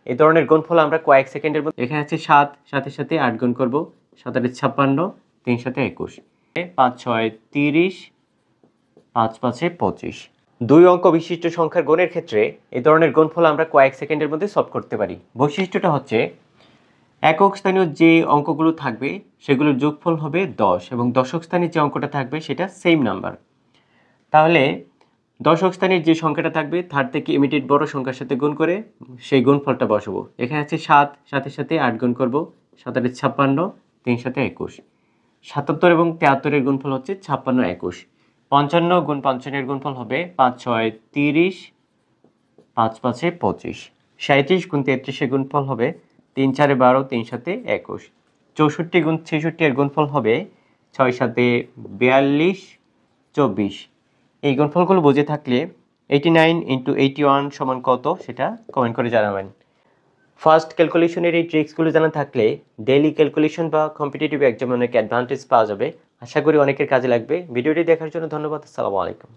এই ধরনের গুণফল আমরা কয়েক সেকেন্ডের মধ্যে। এখানে আছে 7, সাথে সাথে 8 গুণ করব, 7 8 56, 3 7 21, 5 6 30, 5 5 25। দুই অঙ্ক বিশিষ্ট সংখ্যার গুণের ক্ষেত্রে এই ধরনের গুণফল আমরা কয়েক সেকেন্ডের মধ্যে সলভ করতে পারি। বৈশিষ্ট্যটা হচ্ছে একক স্থানীয় যে অঙ্কগুলো থাকবে সেগুলোর যোগফল হবে 10 এবং দশক স্থানীয় যে অঙ্কটা থাকবে সেটা সেম নাম্বার। তাহলে দশক স্থানীয় যে সংখ্যাটা থাকবে তার থেকে ইমিডিয়েট বড় সংখ্যার সাথে গুণ করে সেই গুণফলটা বসাবো। এখানে আছে 7, সাথে সাথে 8 গুণ করব, 7 8 56, 3 7 21, 77 এবং 73 এর গুণফল হচ্ছে 56 21, 55 গুণ 55 এর গুণফল হবে 5 6 30, 5 5 25, 37 গুণ 33 এর গুণফল হবে 3 4 12, 3 7 21, 64 গুণ 66 এর গুণফল হবে 6 7 42, 24। এই গুণফলগুলো বুঝে থাকলে 89 × 81 সমান কত সেটা কমেন্ট করে জানাবেন। ফার্স্ট ক্যালকুলেশনের এই ট্রিক্সগুলো জানা থাকলে ডেইলি ক্যালকুলেশন বা কম্পিটিটিভ এক্সামে অনেক অ্যাডভান্টেজ পাওয়া যাবে। আশা করি অনেকের কাজে লাগবে। ভিডিওটি দেখার জন্য ধন্যবাদ। আসসালামু আলাইকুম।